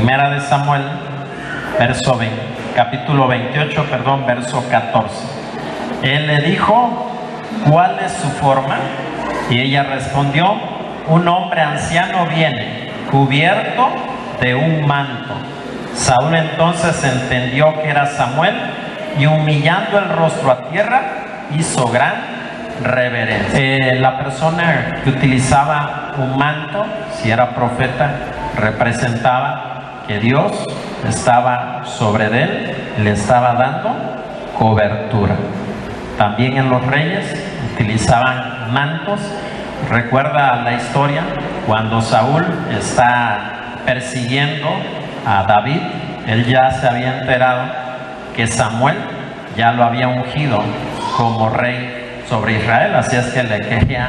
Primera de Samuel, capítulo 28, verso 14. Él le dijo: ¿cuál es su forma? Y ella respondió: un hombre anciano viene, cubierto de un manto. Saúl entonces entendió que era Samuel, y humillando el rostro a tierra, hizo gran reverencia. La persona que utilizaba un manto, si era profeta, representaba que Dios estaba sobre él, le estaba dando cobertura. También en los reyes utilizaban mantos. Recuerda la historia cuando Saúl está persiguiendo a David. Él ya se había enterado que Samuel ya lo había ungido como rey sobre Israel, así es que le quería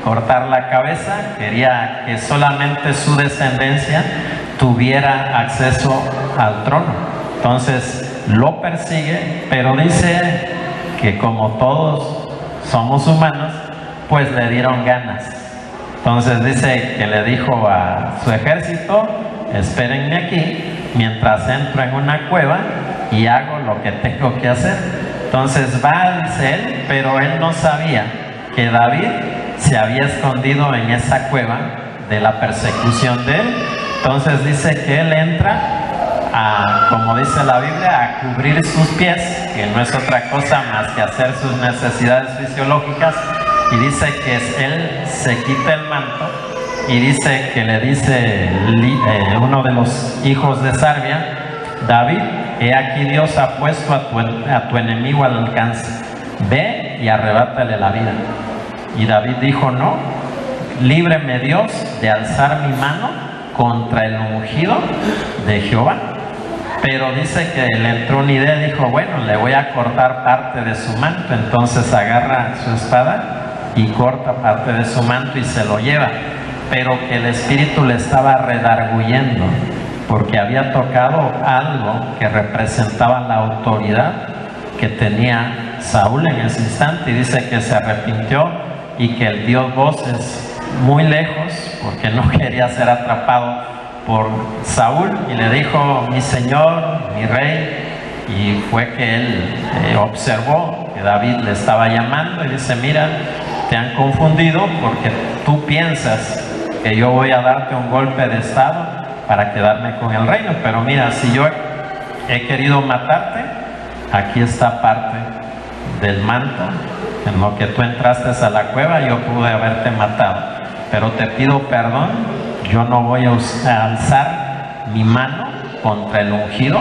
cortar la cabeza, quería que solamente su descendencia tuviera acceso al trono. Entonces lo persigue, pero dice que como todos somos humanos, pues le dieron ganas. Entonces dice que le dijo a su ejército: espérenme aquí mientras entro en una cueva y hago lo que tengo que hacer. Entonces va, dice él, pero él no sabía que David se había escondido en esa cueva de la persecución de él. Entonces dice que él entra como dice la Biblia, a cubrir sus pies, que no es otra cosa más que hacer sus necesidades fisiológicas. Y dice que él se quita el manto y dice que le dice uno de los hijos de Sarvia: David, he aquí Dios ha puesto a tu enemigo al alcance, ve y arrebátale la vida. Y David dijo: no, líbreme Dios de alzar mi mano contra el ungido de Jehová. Pero dice que le entró una idea, dijo: bueno, le voy a cortar parte de su manto. Entonces agarra su espada y corta parte de su manto y se lo lleva, pero que el espíritu le estaba redarguyendo porque había tocado algo que representaba la autoridad que tenía Saúl en ese instante. Y dice que se arrepintió y que él dio voces muy lejos porque no quería ser atrapado por Saúl, y le dijo: mi señor, mi rey. Y fue que él observó que David le estaba llamando y dice: mira, te han confundido porque tú piensas que yo voy a darte un golpe de estado para quedarme con el reino, pero mira, si yo he querido matarte, aquí está parte del manto. En lo que tú entraste a la cueva, yo pude haberte matado, pero te pido perdón, yo no voy a alzar mi mano contra el ungido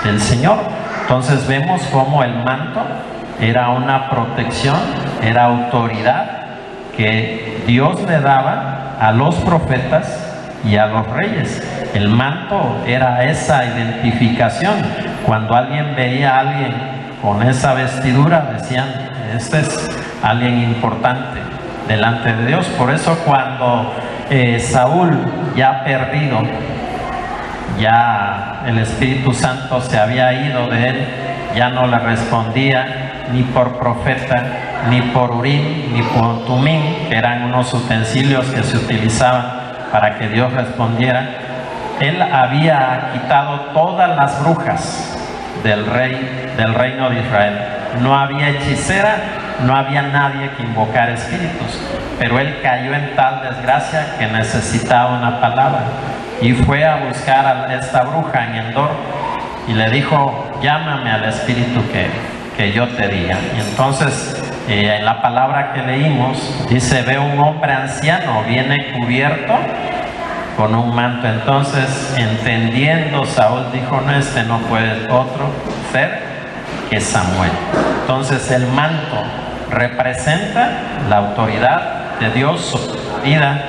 del Señor. Entonces vemos cómo el manto era una protección, era autoridad que Dios le daba a los profetas y a los reyes. El manto era esa identificación. Cuando alguien veía a alguien con esa vestidura, decían: este es alguien importante delante de Dios. Por eso cuando Saúl, ya perdido, ya el Espíritu Santo se había ido de él, ya no le respondía ni por profeta, ni por Urim, ni por Tumim, que eran unos utensilios que se utilizaban para que Dios respondiera. Él había quitado todas las brujas del reino de Israel. No había hechicera, no había nadie que invocara espíritus, pero él cayó en tal desgracia que necesitaba una palabra, y fue a buscar a esta bruja en Endor y le dijo: llámame al espíritu que yo te diga. Y entonces en la palabra que leímos dice: ve un hombre anciano, viene cubierto con un manto. Entonces, entendiendo, Saúl dijo: no, este no puede otro ser que Samuel. Entonces el manto representa la autoridad de Dios sobre la vida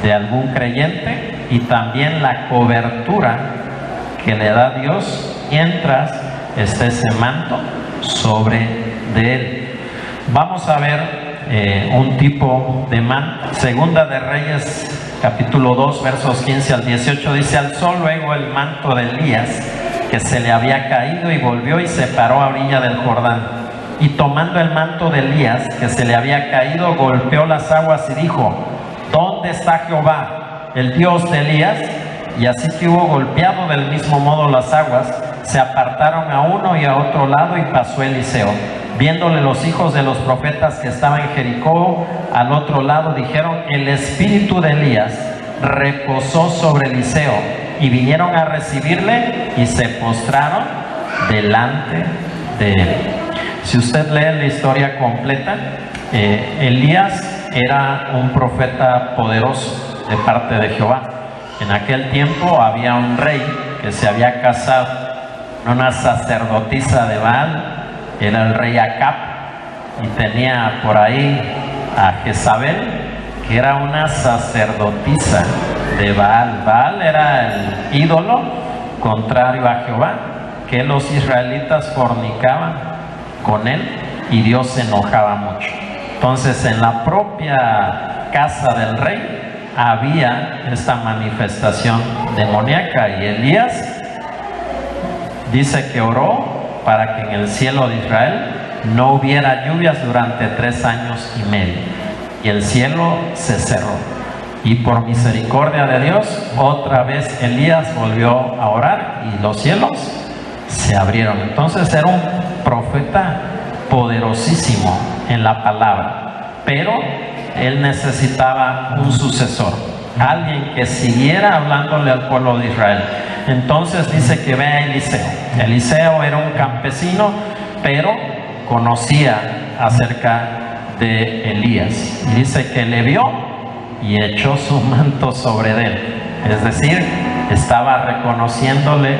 de algún creyente, y también la cobertura que le da Dios mientras esté ese manto sobre de él. Vamos a ver un tipo de manto. Segunda de Reyes, capítulo 2, versos 15 al 18, dice: alzó luego el manto de Elías, que se le había caído, y volvió y se paró a orilla del Jordán. Y tomando el manto de Elías, que se le había caído, golpeó las aguas y dijo: ¿dónde está Jehová, el Dios de Elías? y así que hubo golpeado del mismo modo las aguas, se apartaron a uno y a otro lado, y pasó Eliseo. Viéndole los hijos de los profetas que estaban en Jericó al otro lado, dijeron: el espíritu de Elías reposó sobre Eliseo. Y vinieron a recibirle y se postraron delante de él. Si usted lee la historia completa, Elías era un profeta poderoso de parte de Jehová. En aquel tiempo había un rey que se había casado con una sacerdotisa de Baal, era el rey Acab, y tenía por ahí a Jezabel, que era una sacerdotisa de Baal. Baal era el ídolo contrario a Jehová, que los israelitas fornicaban con él y Dios se enojaba mucho. Entonces, en la propia casa del rey había esta manifestación demoníaca, y Elías dice que oró para que en el cielo de Israel no hubiera lluvias durante 3 años y medio, y el cielo se cerró, y por misericordia de Dios otra vez Elías volvió a orar y los cielos se abrieron. Entonces era un profeta poderosísimo en la palabra, pero él necesitaba un sucesor, alguien que siguiera hablándole al pueblo de Israel. Entonces dice que ve a Eliseo. Eliseo era un campesino, pero conocía acerca de Elías, y dice que le vio y echó su manto sobre él, es decir, estaba reconociéndole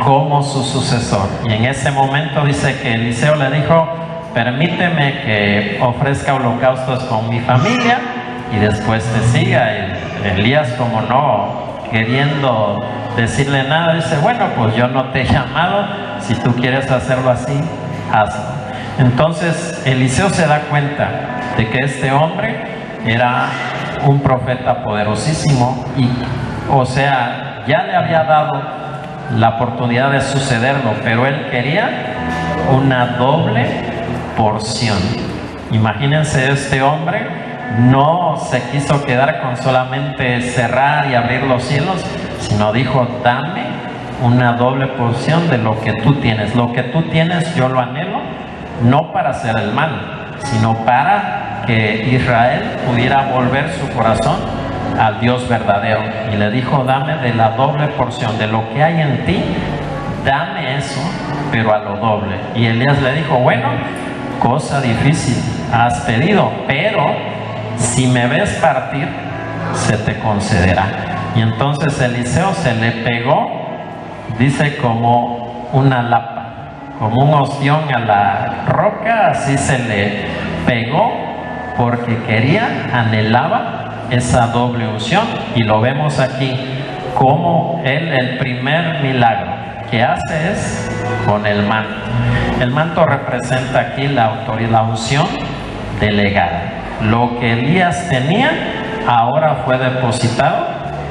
como su sucesor. Y en ese momento dice que Eliseo le dijo: permíteme que ofrezca holocaustos con mi familia y después te siga. Y Elías, como no queriendo decirle nada, dice: bueno, pues yo no te he llamado, si tú quieres hacerlo así, hazlo. Entonces Eliseo se da cuenta de que este hombre era un profeta poderosísimo, y o sea, ya le había dado la oportunidad de sucederlo, pero él quería una doble porción. Imagínense, este hombre no se quiso quedar con solamente cerrar y abrir los cielos, sino dijo: dame una doble porción de lo que tú tienes. Lo que tú tienes yo lo anhelo, no para hacer el mal, sino para que Israel pudiera volver su corazón al Dios verdadero. Y le dijo: dame de la doble porción de lo que hay en ti, dame eso, pero a lo doble. Y Elías le dijo: bueno, cosa difícil has pedido, pero si me ves partir, se te concederá. Y entonces Eliseo se le pegó, dice, como una lapa, como un ostión a la roca, así se le pegó, porque quería, anhelaba esa doble unción. Y lo vemos aquí, como él, el primer milagro que hace es con el manto. El manto representa aquí la autoridad, la unción delegada. Lo que Elías tenía ahora fue depositado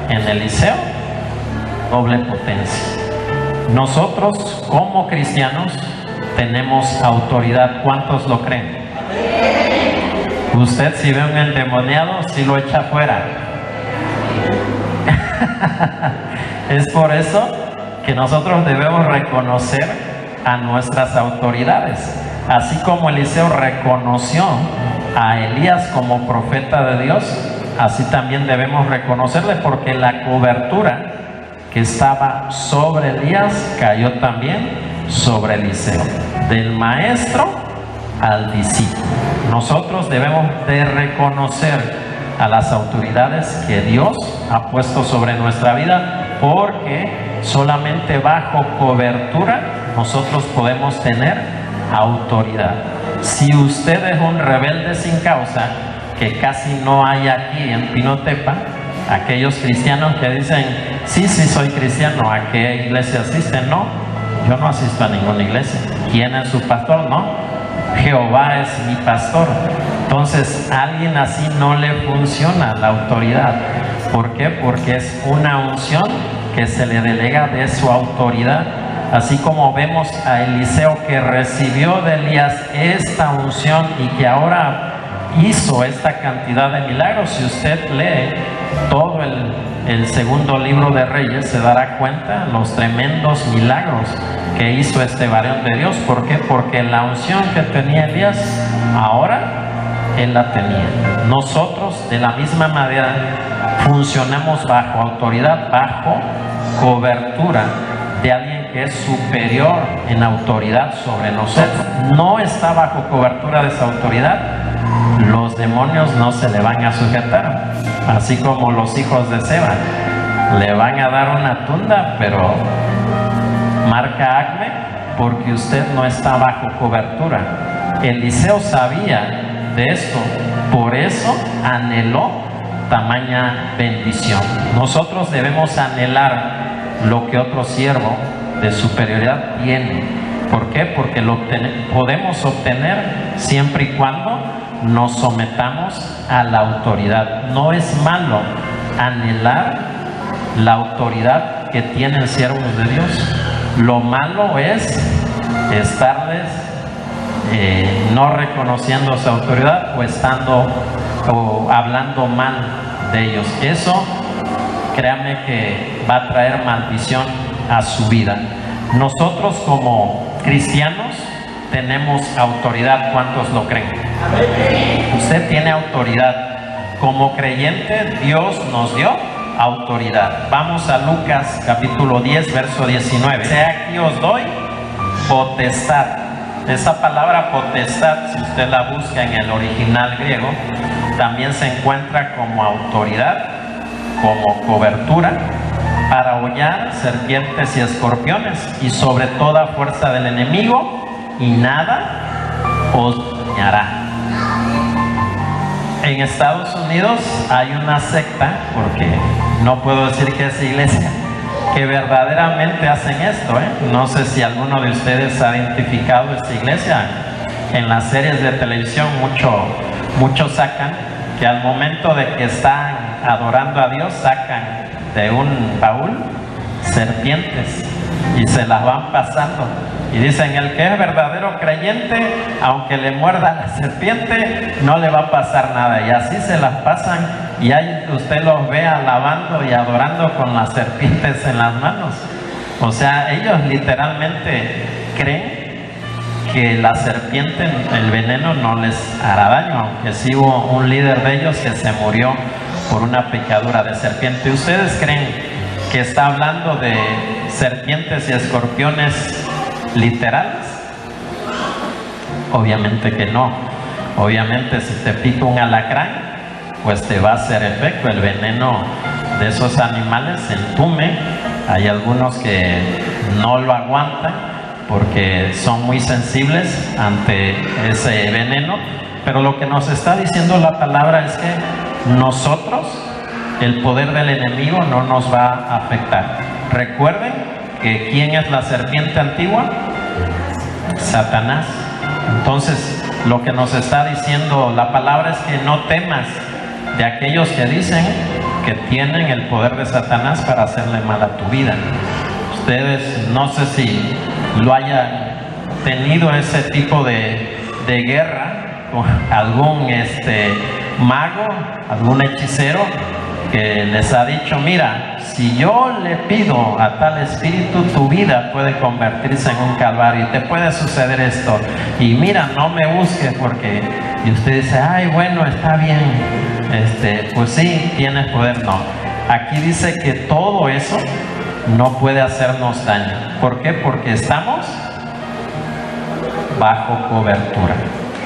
en Eliseo, doble potencia. Nosotros como cristianos tenemos autoridad. ¿Cuántos lo creen? Usted, si ve un endemoniado, si lo echa fuera. Es por eso que nosotros debemos reconocer a nuestras autoridades. Así como Eliseo reconoció a Elías como profeta de Dios, así también debemos reconocerle, porque la cobertura que estaba sobre Elías cayó también sobre Eliseo, del maestro al discípulo. Nosotros debemos de reconocer a las autoridades que Dios ha puesto sobre nuestra vida, porque solamente bajo cobertura nosotros podemos tener autoridad. Si usted es un rebelde sin causa, que casi no hay aquí en Pinotepa, aquellos cristianos que dicen: sí, soy cristiano, ¿a qué iglesia asisten? No, yo no asisto a ninguna iglesia. ¿Quién es su pastor? No, Jehová es mi pastor. Entonces, a alguien así no le funciona la autoridad. ¿Por qué? Porque es una unción que se le delega de su autoridad. Así como vemos a Eliseo, que recibió de Elías esta unción y que ahora hizo esta cantidad de milagros. Si usted lee todo el segundo libro de Reyes, se dará cuenta los tremendos milagros que hizo este varón de Dios. ¿Por qué? Porque la unción que tenía Elías, ahora él la tenía. Nosotros de la misma manera funcionamos bajo autoridad, bajo cobertura de alguien que es superior en autoridad sobre nosotros. No está bajo cobertura de esa autoridad, los demonios no se le van a sujetar. Así como los hijos de Seba le van a dar una tunda, pero marca acme, porque usted no está bajo cobertura. Eliseo sabía de esto, por eso anheló tamaña bendición. Nosotros debemos anhelar lo que otro siervo de superioridad tiene. ¿Por qué? Porque lo podemos obtener siempre y cuando nos sometamos a la autoridad. No es malo anhelar la autoridad que tienen siervos de Dios. Lo malo es estarles no reconociendo su autoridad o hablando mal de ellos. Eso, créame que va a traer maldición a su vida. Nosotros como cristianos tenemos autoridad. ¿Cuántos lo creen? Usted tiene autoridad. Como creyente, Dios nos dio autoridad. Vamos a Lucas capítulo 10, verso 19. Sea aquí os doy potestad. Esa palabra potestad, si usted la busca en el original griego, también se encuentra como autoridad, como cobertura, para hollar serpientes y escorpiones y sobre toda fuerza del enemigo, y nada os dañará. En Estados Unidos hay una secta, porque no puedo decir que es iglesia, que verdaderamente hacen esto, No sé si alguno de ustedes ha identificado esta iglesia. En las series de televisión muchos sacan que al momento de que están adorando a Dios, sacan de un baúl serpientes y se las van pasando y dicen: el que es verdadero creyente, aunque le muerda la serpiente, no le va a pasar nada. Y así se las pasan, y ahí usted los ve alabando y adorando con las serpientes en las manos. O sea, ellos literalmente creen que la serpiente, el veneno, no les hará daño, aunque sí hubo un líder de ellos que se murió por una picadura de serpiente. ¿Ustedes creen que está hablando de serpientes y escorpiones literales? Obviamente que no. Obviamente, si te pica un alacrán, pues te va a hacer efecto. El veneno de esos animales se entume. Hay algunos que no lo aguantan porque son muy sensibles ante ese veneno. Pero lo que nos está diciendo la palabra es que nosotros, el poder del enemigo no nos va a afectar. Recuerden que ¿quién es la serpiente antigua? Satanás. Entonces, lo que nos está diciendo la palabra es que no temas de aquellos que dicen que tienen el poder de Satanás para hacerle mal a tu vida. Ustedes, no sé si lo hayan tenido ese tipo de guerra con algún mago, algún hechicero que les ha dicho: mira, si yo le pido a tal espíritu, tu vida puede convertirse en un calvario y te puede suceder esto, y mira, no me busques porque... Y usted dice: ay, bueno, está bien, pues sí, tienes poder. No, aquí dice que todo eso no puede hacernos daño. ¿Por qué? Porque estamos bajo cobertura.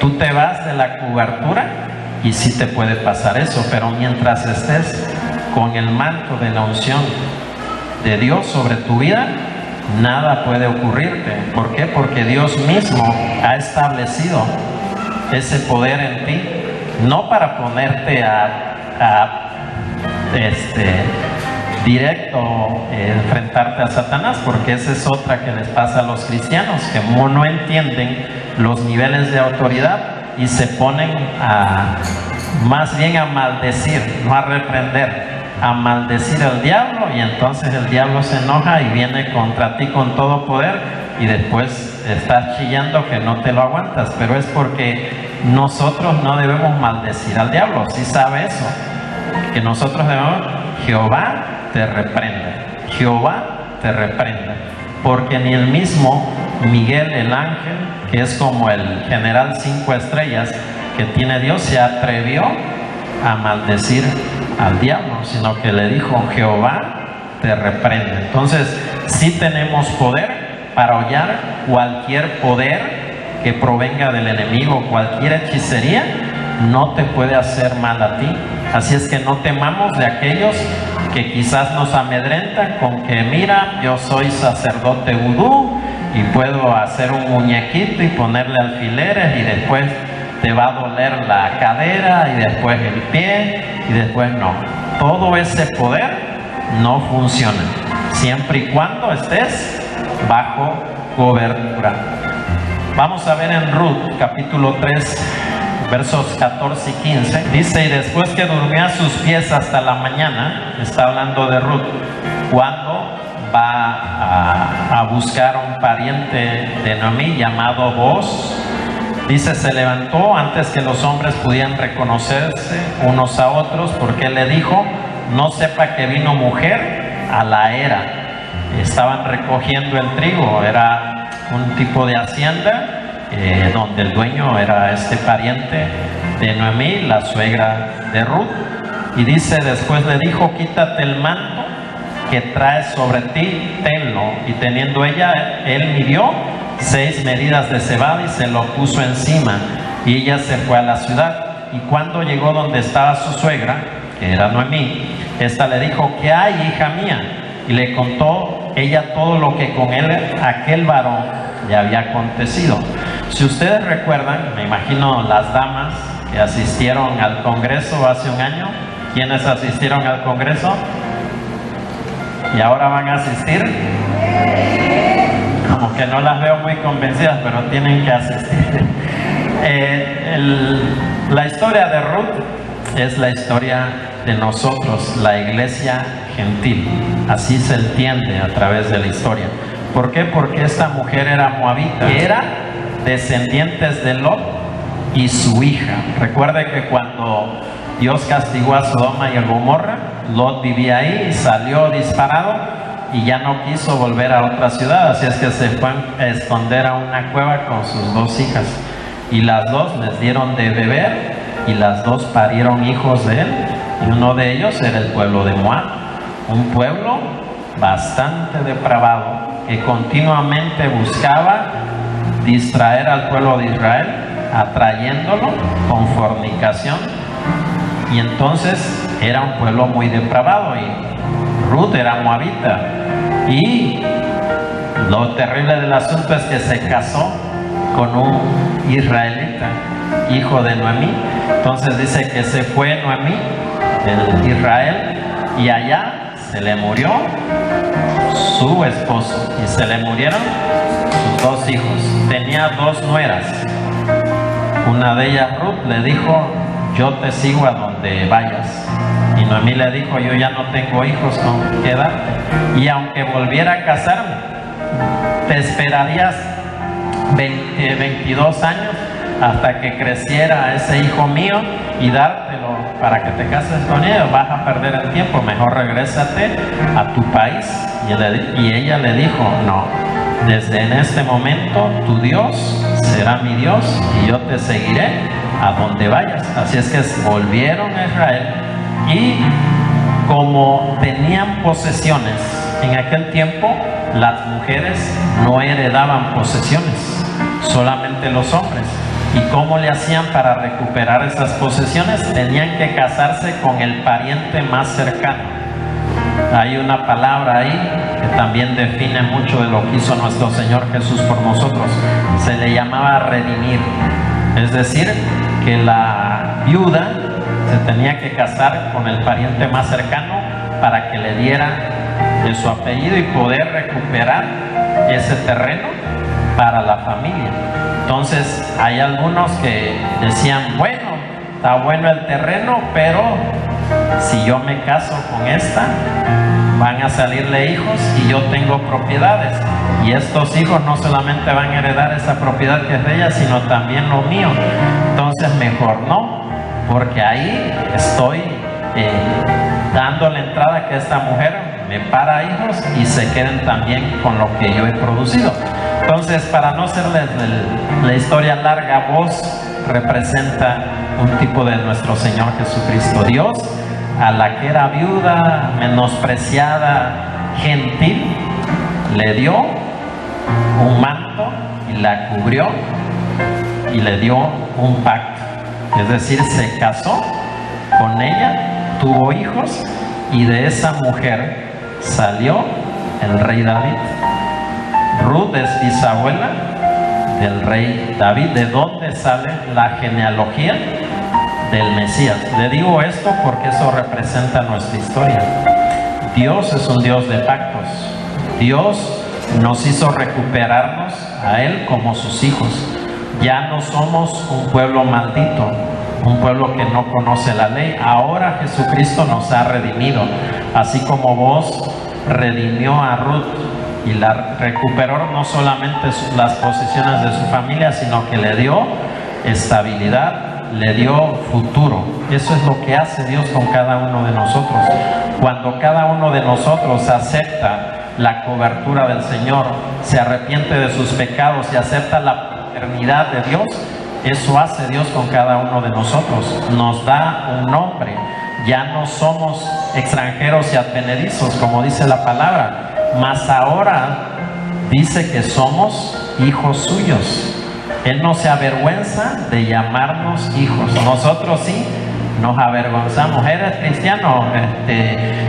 Tú te vas de la cobertura y sí te puede pasar eso, pero mientras estés con el manto de la unción de Dios sobre tu vida, nada puede ocurrirte. ¿Por qué? Porque Dios mismo ha establecido ese poder en ti, no para ponerte directo, enfrentarte a Satanás, porque esa es otra que les pasa a los cristianos, que no entienden los niveles de autoridad y se ponen más bien a maldecir, no a reprender. a maldecir al diablo, y entonces el diablo se enoja y viene contra ti con todo poder, y después estás chillando que no te lo aguantas. Pero es porque nosotros no debemos maldecir al diablo. ¿Sí sabe eso? Que nosotros debemos: Jehová te reprenda, Jehová te reprenda. Porque ni el mismo Miguel el ángel, que es como el general 5 estrellas que tiene Dios, se atrevió a maldecir al diablo, sino que le dijo: Jehová te reprende. Entonces sí tenemos poder para hollar cualquier poder que provenga del enemigo. Cualquier hechicería no te puede hacer mal a ti. Así es que no temamos de aquellos que quizás nos amedrentan con que: mira, yo soy sacerdote vudú y puedo hacer un muñequito y ponerle alfileres, y después te va a doler la cadera, y después el pie, y después no. Todo ese poder no funciona siempre y cuando estés bajo cobertura. Vamos a ver en Ruth capítulo 3 versos 14 y 15. Dice: y después que durmió a sus pies hasta la mañana, está hablando de Ruth, cuando va a buscar a un pariente de Noemí llamado Booz. Dice: se levantó antes que los hombres pudieran reconocerse unos a otros, porque le dijo: no sepa que vino mujer a la era. Estaban recogiendo el trigo, era un tipo de hacienda donde el dueño era este pariente de Noemí, la suegra de Ruth. Y dice: después le dijo: quítate el manto que traes sobre ti, tenlo. Y teniendo él midió 6 medidas de cebada y se lo puso encima, y ella se fue a la ciudad. Y cuando llegó donde estaba su suegra, que era Noemí, esta le dijo: ¿qué hay, hija mía? Y le contó ella todo lo que con él, aquel varón, le había acontecido. Si ustedes recuerdan, me imagino las damas que asistieron al Congreso hace un año. ¿Quiénes asistieron al Congreso? ¿Y ahora van a asistir? Como que no las veo muy convencidas, pero tienen que asistir. La historia de Ruth es la historia de nosotros, la iglesia gentil. Así se entiende a través de la historia. ¿Por qué? Porque esta mujer era moabita, que era descendientes de Lot y su hija. Recuerde que cuando Dios castigó a Sodoma y a Gomorra, Lot vivía ahí y salió disparado y ya no quiso volver a otra ciudad, así es que se fue a esconder a una cueva con sus 2 hijas, y las 2 les dieron de beber y las 2 parieron hijos de él, y uno de ellos era el pueblo de Moab, un pueblo bastante depravado que continuamente buscaba distraer al pueblo de Israel, atrayéndolo con fornicación. Y entonces era un pueblo muy depravado, y Ruth era moabita. Y lo terrible del asunto es que se casó con un israelita, hijo de Noemí. Entonces dice que se fue Noemí de Israel, y allá se le murió su esposo y se le murieron sus 2 hijos. Tenía 2 nueras. Una de ellas, Ruth, le dijo: yo te sigo a donde vayas. Y Noemí le dijo: yo ya no tengo hijos, ¿con qué edad? Y aunque volviera a casarme, te esperarías 22 años hasta que creciera ese hijo mío y dártelo para que te cases con ella. Vas a perder el tiempo, mejor regrésate a tu país. Y ella le dijo: no, desde en este momento tu Dios será mi Dios y yo te seguiré a donde vayas. Así es que volvieron a Israel, y como tenían posesiones, en aquel tiempo las mujeres no heredaban posesiones, solamente los hombres. ¿Y cómo le hacían para recuperar esas posesiones? Tenían que casarse con el pariente más cercano. Hay una palabra ahí que también define mucho de lo que hizo nuestro Señor Jesús por nosotros. Se le llamaba redimir. Es decir, que la viuda se tenía que casar con el pariente más cercano para que le diera de su apellido y poder recuperar ese terreno para la familia. Entonces hay algunos que decían: bueno, está bueno el terreno, pero si yo me caso con esta, van a salirle hijos y yo tengo propiedades. Y estos hijos no solamente van a heredar esa propiedad que es de ella, sino también lo mío. Entonces mejor no, porque ahí estoy dando la entrada a que esta mujer me para hijos y se queden también con lo que yo he producido. Entonces, para no hacerles la historia larga, vos representa un tipo de nuestro Señor Jesucristo. Dios, a la que era viuda, menospreciada, gentil, le dio un manto y la cubrió y le dio un pacto. Es decir, se casó con ella, tuvo hijos y de esa mujer salió el rey David. Ruth es bisabuela del rey David. ¿De dónde sale la genealogía del Mesías? Le digo esto porque eso representa nuestra historia. Dios es un Dios de pactos. Dios nos hizo recuperarnos a Él como sus hijos. Ya no somos un pueblo maldito, un pueblo que no conoce la ley. Ahora Jesucristo nos ha redimido, así como vos redimió a Ruth y la recuperó, no solamente las posesiones de su familia, sino que le dio estabilidad, le dio futuro. Eso es lo que hace Dios con cada uno de nosotros. Cuando cada uno de nosotros acepta la cobertura del Señor, se arrepiente de sus pecados y acepta la paternidad de Dios, eso hace Dios con cada uno de nosotros. Nos da un nombre. Ya no somos extranjeros y advenedizos, como dice la palabra, mas ahora dice que somos hijos suyos. Él no se avergüenza de llamarnos hijos. Nosotros sí nos avergonzamos. ¿Eres cristiano?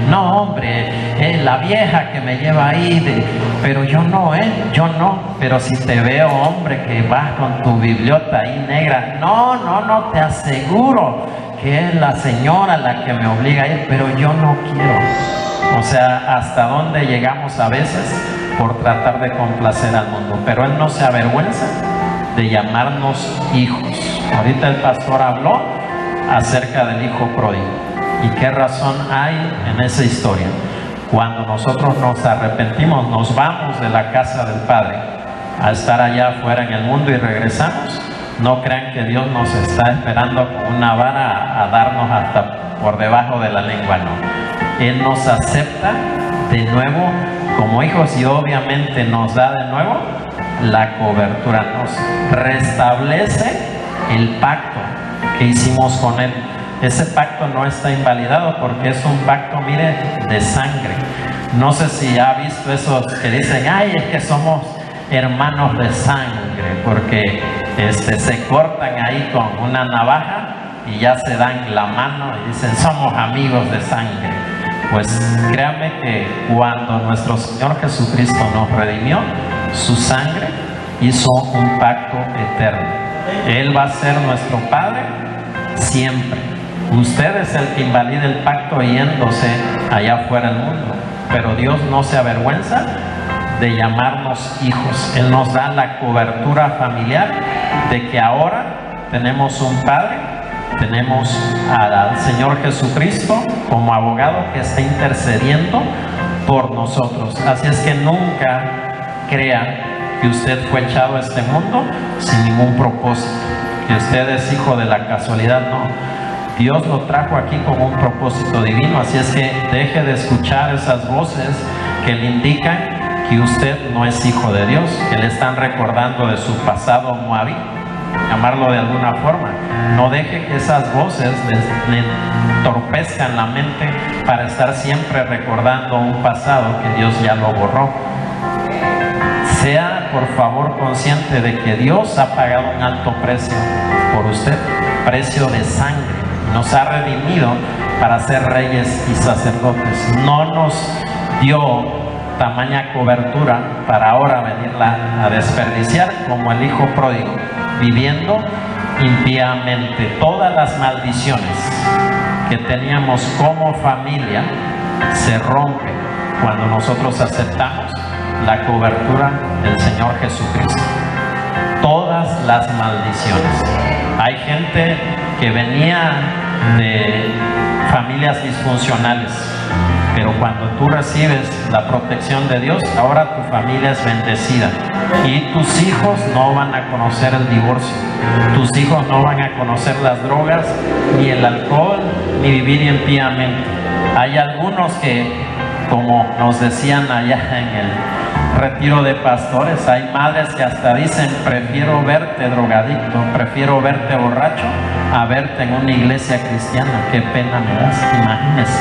No, hombre, la vieja que me lleva ahí, pero yo no, yo no. Pero si te veo, hombre, que vas con tu bibliota ahí negra, no, te aseguro que es la señora la que me obliga a ir, pero yo no quiero. O sea, hasta dónde llegamos a veces por tratar de complacer al mundo. Pero Él no se avergüenza de llamarnos hijos. Ahorita el pastor habló acerca del hijo pródigo. ¿Y qué razón hay en esa historia? Cuando nosotros nos arrepentimos, nos vamos de la casa del Padre a estar allá afuera en el mundo y regresamos. No crean que Dios nos está esperando con una vara a darnos hasta por debajo de la lengua, no. Él nos acepta de nuevo como hijos y obviamente nos da de nuevo la cobertura, nos restablece el pacto que hicimos con Él. Ese pacto no está invalidado porque es un pacto, mire, de sangre. No sé si ha visto esos que dicen, ay, es que somos hermanos de sangre, porque se cortan ahí con una navaja y ya se dan la mano y dicen, somos amigos de sangre. Pues créame que cuando nuestro Señor Jesucristo nos redimió, su sangre hizo un pacto eterno. Él va a ser nuestro Padre siempre. Usted es el que invalida el pacto yéndose allá afuera del mundo, pero Dios no se avergüenza de llamarnos hijos. Él nos da la cobertura familiar de que ahora tenemos un Padre, tenemos al Señor Jesucristo como abogado que está intercediendo por nosotros. Así es que nunca crea que usted fue echado a este mundo sin ningún propósito, que usted es hijo de la casualidad. No, Dios lo trajo aquí con un propósito divino. Así es que deje de escuchar esas voces que le indican que usted no es hijo de Dios, que le están recordando de su pasado moabí, llamarlo de alguna forma. No deje que esas voces le entorpezcan la mente para estar siempre recordando un pasado que Dios ya lo borró. Sea por favor consciente de que Dios ha pagado un alto precio por usted, precio de sangre. Nos ha redimido para ser reyes y sacerdotes. No nos dio tamaña cobertura para ahora venirla a desperdiciar como el hijo pródigo, viviendo impíamente. Todas las maldiciones que teníamos como familia se rompen cuando nosotros aceptamos la cobertura del Señor Jesucristo. Todas las maldiciones. Hay gente que venía de familias disfuncionales. Pero cuando tú recibes la protección de Dios, ahora tu familia es bendecida. Y tus hijos no van a conocer el divorcio. Tus hijos no van a conocer las drogas, ni el alcohol, ni vivir impíamente. Hay algunos que, como nos decían allá en el retiro de pastores, hay madres que hasta dicen: prefiero verte drogadicto, prefiero verte borracho a verte en una iglesia cristiana. Qué pena me das. Imagínense,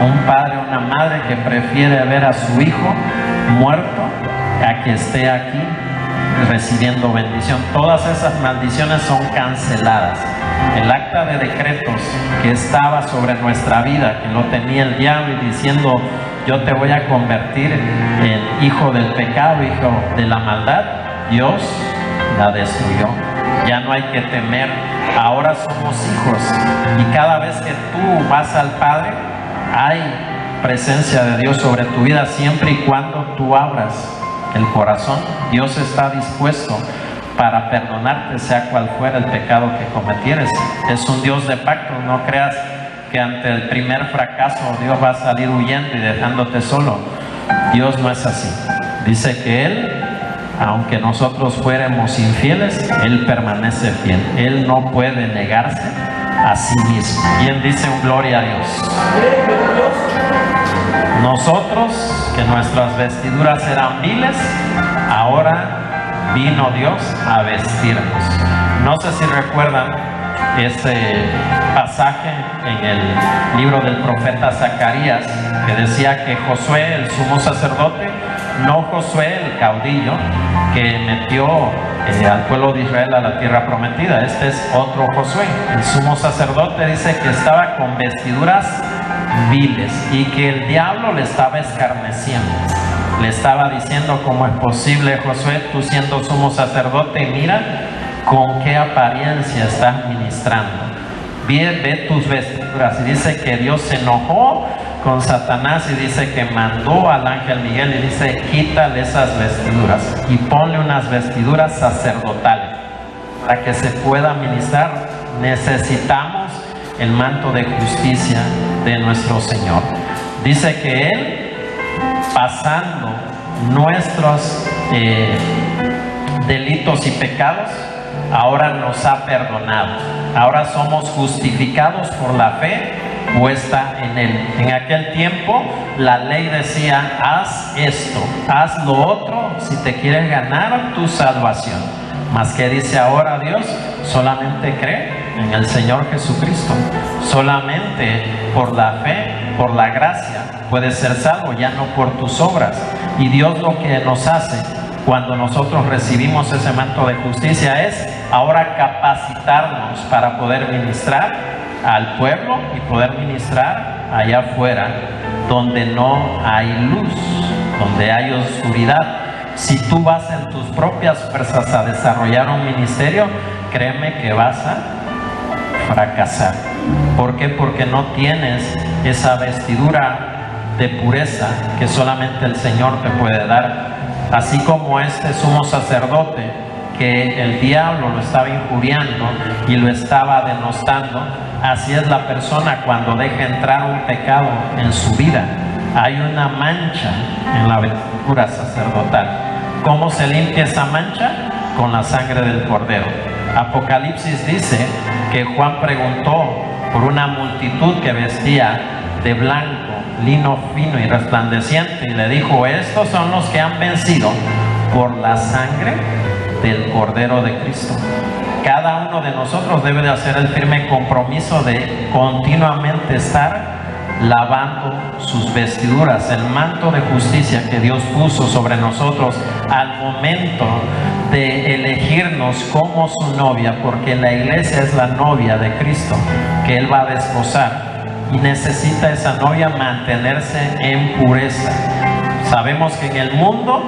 un padre o una madre que prefiere ver a su hijo muerto a que esté aquí recibiendo bendición. Todas esas maldiciones son canceladas. El acta de decretos que estaba sobre nuestra vida, que lo tenía el diablo y diciendo: yo te voy a convertir en hijo del pecado, hijo de la maldad, Dios la destruyó. Ya no hay que temer. Ahora somos hijos, y cada vez que tú vas al Padre, hay presencia de Dios sobre tu vida, siempre y cuando tú abras el corazón. Dios está dispuesto para perdonarte, sea cual fuera el pecado que cometieres. Es un Dios de pacto. No creas que ante el primer fracaso Dios va a salir huyendo y dejándote solo. Dios no es así. Dice que Él, aunque nosotros fuéramos infieles, Él permanece fiel. Él no puede negarse a sí mismo. ¿Quién dice un gloria a Dios? Nosotros, que nuestras vestiduras eran viles, ahora vino Dios a vestirnos. No sé si recuerdan ese pasaje en el libro del profeta Zacarías, que decía que Josué, el sumo sacerdote, no Josué el caudillo que metió al pueblo de Israel a la tierra prometida, este es otro Josué. El sumo sacerdote dice que estaba con vestiduras viles y que el diablo le estaba escarneciendo. Le estaba diciendo: ¿cómo es posible, Josué, tú siendo sumo sacerdote, mira con qué apariencia estás ministrando? Ve tus vestiduras. Y dice que Dios se enojó con Satanás y dice que mandó al ángel Miguel y dice: quítale esas vestiduras y ponle unas vestiduras sacerdotales. Para que se pueda ministrar, necesitamos el manto de justicia de nuestro Señor. Dice que Él, pasando nuestros delitos y pecados, ahora nos ha perdonado. Ahora somos justificados por la fe puesta en Él. En aquel tiempo la ley decía: haz esto, haz lo otro si te quieres ganar tu salvación. Mas ¿qué dice ahora Dios? Solamente cree en el Señor Jesucristo. Solamente por la fe, por la gracia, puedes ser salvo, ya no por tus obras. Y Dios lo que nos hace cuando nosotros recibimos ese manto de justicia es ahora capacitarnos para poder ministrar al pueblo y poder ministrar allá afuera donde no hay luz, donde hay oscuridad. Si tú vas en tus propias fuerzas a desarrollar un ministerio, créeme que vas a fracasar. ¿Por qué? Porque no tienes esa vestidura de pureza que solamente el Señor te puede dar. Así como este sumo sacerdote, que el diablo lo estaba injuriando y lo estaba denostando, así es la persona cuando deja entrar un pecado en su vida. Hay una mancha en la vestidura sacerdotal. ¿Cómo se limpia esa mancha? Con la sangre del Cordero. Apocalipsis dice que Juan preguntó por una multitud que vestía de blanco, lino fino y resplandeciente, y le dijo: estos son los que han vencido por la sangre del Cordero de Cristo. Cada uno de nosotros debe de hacer el firme compromiso de continuamente estar lavando sus vestiduras, el manto de justicia que Dios puso sobre nosotros al momento de elegirnos como su novia, porque la iglesia es la novia de Cristo que Él va a desposar, y necesita esa novia mantenerse en pureza. Sabemos que en el mundo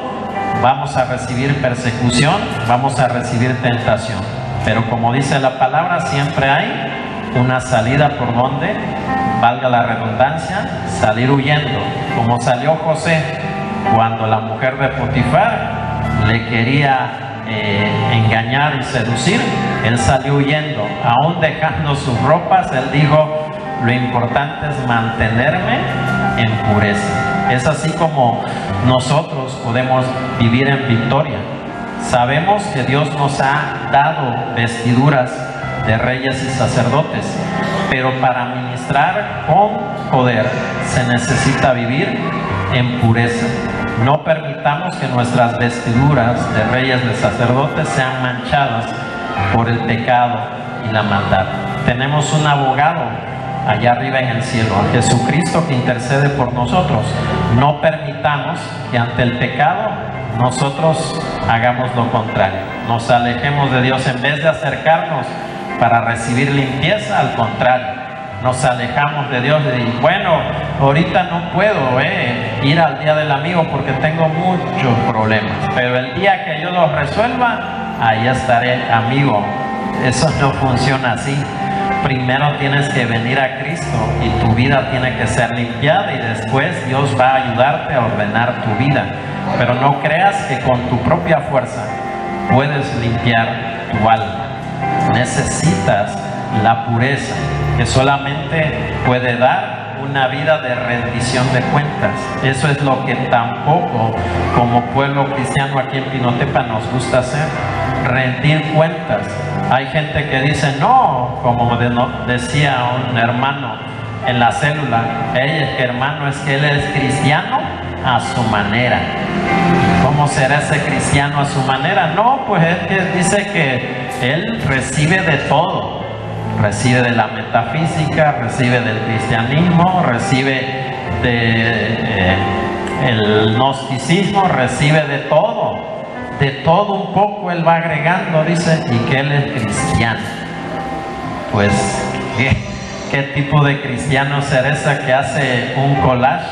vamos a recibir persecución, vamos a recibir tentación, pero como dice la palabra, siempre hay una salida por donde, valga la redundancia, salir huyendo. Como salió José cuando la mujer de Potifar le quería engañar y seducir, él salió huyendo, aún dejando sus ropas. Él dijo: lo importante es mantenerme en pureza. Es así como nosotros podemos vivir en victoria. Sabemos que Dios nos ha dado vestiduras de reyes y sacerdotes, pero para ministrar con poder se necesita vivir en pureza. No permitamos que nuestras vestiduras de reyes, de sacerdotes, sean manchadas por el pecado y la maldad. Tenemos un abogado allá arriba en el cielo, a Jesucristo, que intercede por nosotros. No permitamos que ante el pecado nosotros hagamos lo contrario, nos alejemos de Dios. En vez de acercarnos para recibir limpieza, al contrario, nos alejamos de Dios y bueno, ahorita no puedo ir al día del amigo porque tengo muchos problemas, pero el día que yo los resuelva, ahí estaré, amigo. Eso no funciona así. Primero tienes que venir a Cristo y tu vida tiene que ser limpiada, y después Dios va a ayudarte a ordenar tu vida. Pero no creas que con tu propia fuerza puedes limpiar tu alma. Necesitas la pureza que solamente puede dar una vida de rendición de cuentas. Eso es lo que tampoco como pueblo cristiano aquí en Pinotepa nos gusta hacer, rendir cuentas. Hay gente que dice, no, como decía un hermano en la célula, es que hermano, es que él es cristiano a su manera. ¿Cómo será ese cristiano a su manera? No, pues es que dice que él recibe de todo. Recibe de la metafísica, recibe del cristianismo, recibe del gnosticismo, recibe de todo. De todo un poco él va agregando, dice, y que él es cristiano. Pues, ¿qué tipo de cristiano será ese que hace un collage?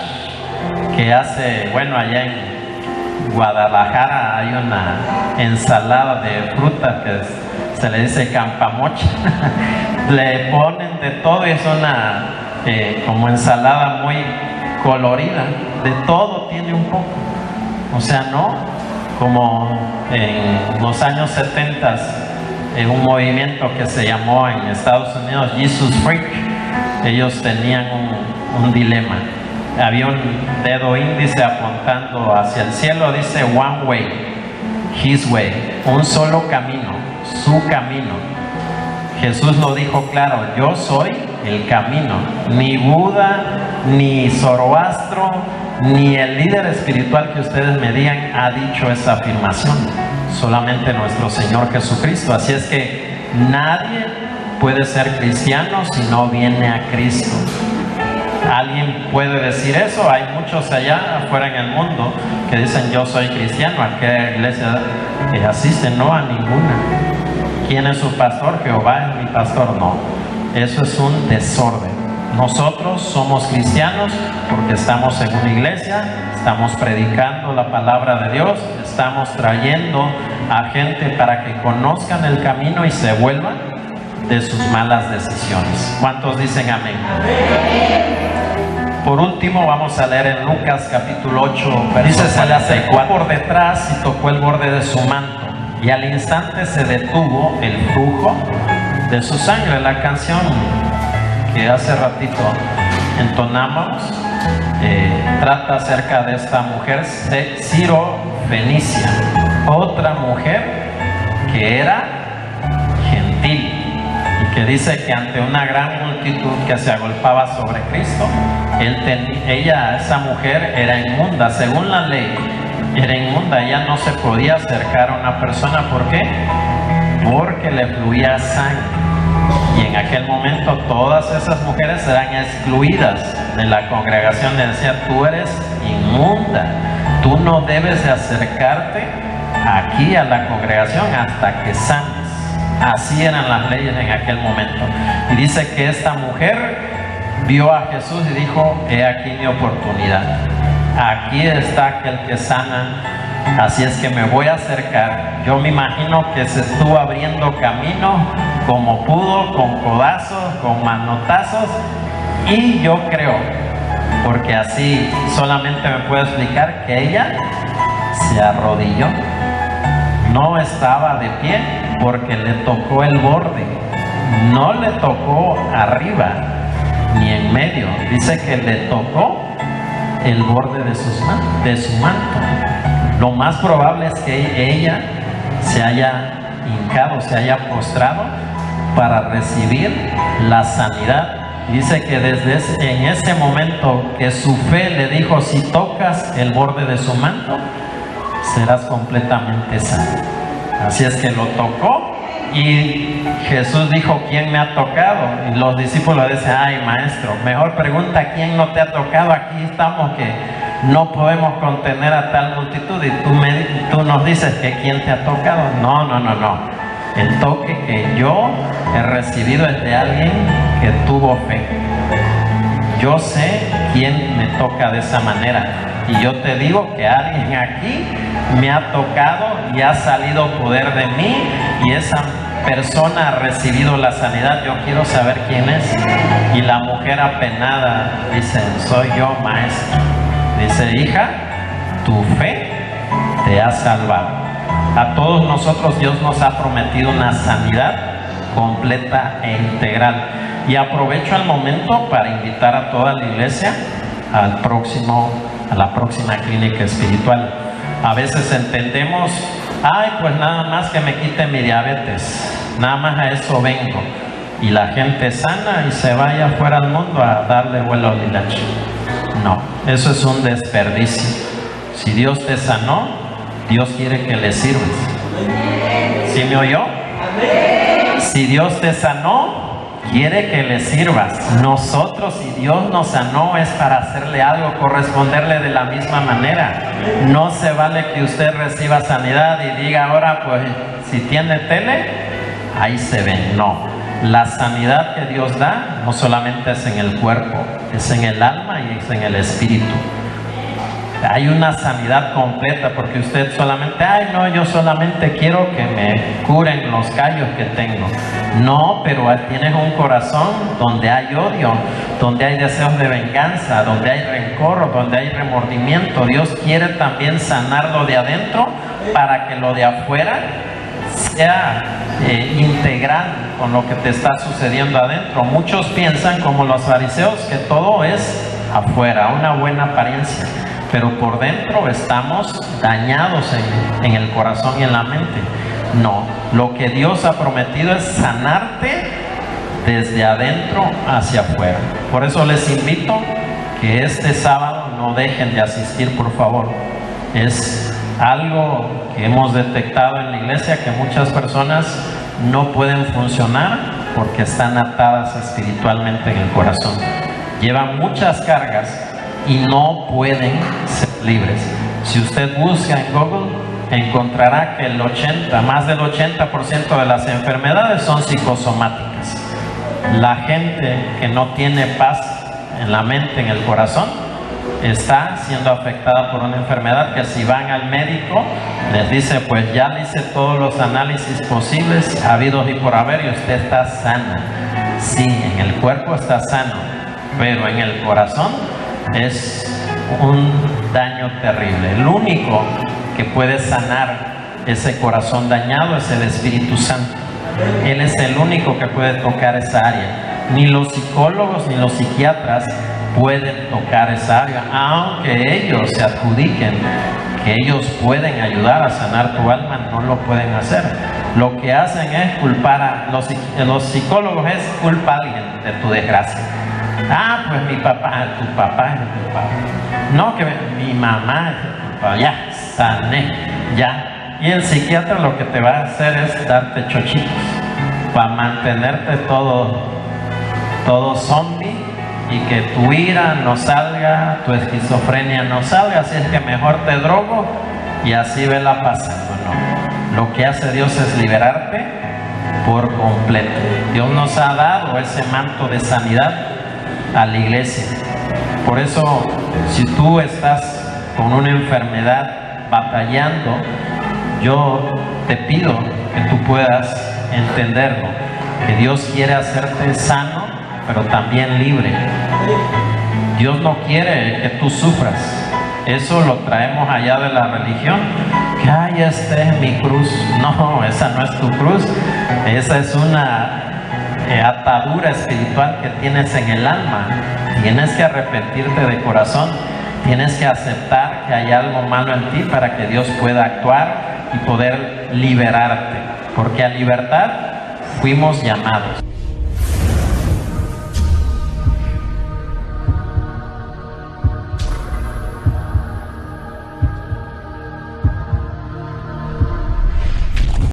Que hace, bueno, allá en Guadalajara hay una ensalada de frutas que se le dice campamocha. Le ponen de todo y es una como ensalada muy colorida. De todo tiene un poco. O sea, no como en los años 70, un movimiento que se llamó en Estados Unidos Jesus Freak. Ellos tenían un dilema. Había un dedo índice apuntando hacia el cielo, dice one way, his way, un solo camino, su camino. Jesús lo dijo claro, yo soy el camino. Ni Buda, ni Zoroastro, ni el líder espiritual que ustedes me digan ha dicho esa afirmación. Solamente nuestro Señor Jesucristo. Así es que nadie puede ser cristiano si no viene a Cristo. ¿Alguien puede decir eso? Hay muchos allá afuera en el mundo que dicen yo soy cristiano. ¿A qué iglesia asisten? No, a ninguna. ¿Quién es su pastor? Jehová es mi pastor. No, eso es un desorden. Nosotros somos cristianos porque estamos en una iglesia, estamos predicando la palabra de Dios, estamos trayendo a gente para que conozcan el camino y se vuelvan de sus malas decisiones. ¿Cuántos dicen amén? Por último, vamos a leer en Lucas capítulo 8, dice, se le acercó por detrás y tocó el borde de su manto, y al instante se detuvo el flujo de su sangre. La canción que hace ratito entonamos trata acerca de esta mujer Ciro-Fenicia, otra mujer que era gentil y que dice que ante una gran multitud que se agolpaba sobre Cristo, esa mujer era inmunda. Según la ley era inmunda, ella no se podía acercar a una persona. ¿Por qué? Porque le fluía sangre. Y en aquel momento todas esas mujeres eran excluidas de la congregación. Le decía, tú eres inmunda, tú no debes de acercarte aquí a la congregación hasta que sanes. Así eran las leyes en aquel momento. Y dice que esta mujer vio a Jesús y dijo, he aquí mi oportunidad, aquí está aquel que sana, así es que me voy a acercar. Yo me imagino que se estuvo abriendo camino como pudo, con codazos, con manotazos, y yo creo, porque así solamente me puedo explicar, que ella se arrodilló. No estaba de pie porque le tocó el borde, no le tocó arriba, ni en medio. Dice que le tocó el borde de su manto. Lo más probable es que ella se haya hincado, se haya postrado para recibir la sanidad. Dice que en ese momento que su fe le dijo: si tocas el borde de su manto, serás completamente sano. Así es que lo tocó y Jesús dijo: ¿quién me ha tocado? Y los discípulos dicen: ay, maestro, mejor pregunta quién no te ha tocado. Aquí estamos que no podemos contener a tal multitud y tú nos dices que quién te ha tocado. No. El toque que yo he recibido es de alguien que tuvo fe. Yo sé quién me toca de esa manera. Y yo te digo que alguien aquí me ha tocado y ha salido poder de mí, y esa persona ha recibido la sanidad. Yo quiero saber quién es. Y la mujer apenada dice: soy yo, maestro. Dice: hija, tu fe te ha salvado. A todos nosotros Dios nos ha prometido una sanidad completa e integral. Y aprovecho el momento para invitar a toda la iglesia a la próxima clínica espiritual. A veces entendemos: ay, pues nada más que me quite mi diabetes, nada más a eso vengo, y la gente sana y se vaya fuera al mundo a darle vuelo al hilacho. No, eso es un desperdicio. Si Dios te sanó, Dios quiere que le sirvas. ¿Sí me oyó? Si Dios te sanó, quiere que le sirvas. Nosotros, si Dios nos sanó, es para hacerle algo, corresponderle de la misma manera. No se vale que usted reciba sanidad y diga: ahora pues si tiene tele, ahí se ve. No, la sanidad que Dios da no solamente es en el cuerpo, es en el alma y es en el espíritu. Hay una sanidad completa, porque usted solamente: ay, no, yo solamente quiero que me curen los callos que tengo. No, pero tienes un corazón donde hay odio, donde hay deseos de venganza, donde hay rencor, donde hay remordimiento. Dios quiere también sanarlo de adentro para que lo de afuera sea integral con lo que te está sucediendo adentro. Muchos piensan, como los fariseos, que todo es afuera, una buena apariencia, pero por dentro estamos dañados en el corazón y en la mente. No, lo que Dios ha prometido es sanarte desde adentro hacia afuera. Por eso les invito que este sábado no dejen de asistir, por favor. Es algo que hemos detectado en la iglesia, que muchas personas no pueden funcionar porque están atadas espiritualmente en el corazón. Llevan muchas cargas y no pueden ser libres. Si usted busca en Google, encontrará que más del 80% de las enfermedades son psicosomáticas. La gente que no tiene paz en la mente, en el corazón, está siendo afectada por una enfermedad que, si van al médico, les dice: pues ya le hice todos los análisis posibles, habidos y por haber, y usted está sana. Sí, en el cuerpo está sano, pero en el corazón es un daño terrible. El único que puede sanar ese corazón dañado es el Espíritu Santo. Él es el único que puede tocar esa área. Ni los psicólogos ni los psiquiatras pueden tocar esa área, aunque ellos se adjudiquen que ellos pueden ayudar a sanar tu alma. No lo pueden hacer. Lo que hacen es culpar a los psicólogos, es culpar a alguien de tu desgracia. Ah, pues mi papá, tu papá es tu papá. No, que mi mamá es tu papá. Ya, sané, ya. Y el psiquiatra lo que te va a hacer es darte chochitos para mantenerte todo zombie, y que tu ira no salga, tu esquizofrenia no salga. Así es que mejor te drogo y así vela pasando. No, lo que hace Dios es liberarte por completo. Dios nos ha dado ese manto de sanidad a la iglesia. Por eso, si tú estás con una enfermedad batallando, yo te pido que tú puedas entenderlo, que Dios quiere hacerte sano, pero también libre. Dios no quiere que tú sufras. Eso lo traemos allá de la religión, que ay, esta es mi cruz. No, esa no es tu cruz. Esa es una atadura espiritual que tienes en el alma. Tienes que arrepentirte de corazón. Tienes que aceptar que hay algo malo en ti para que Dios pueda actuar y poder liberarte. Porque a libertad fuimos llamados.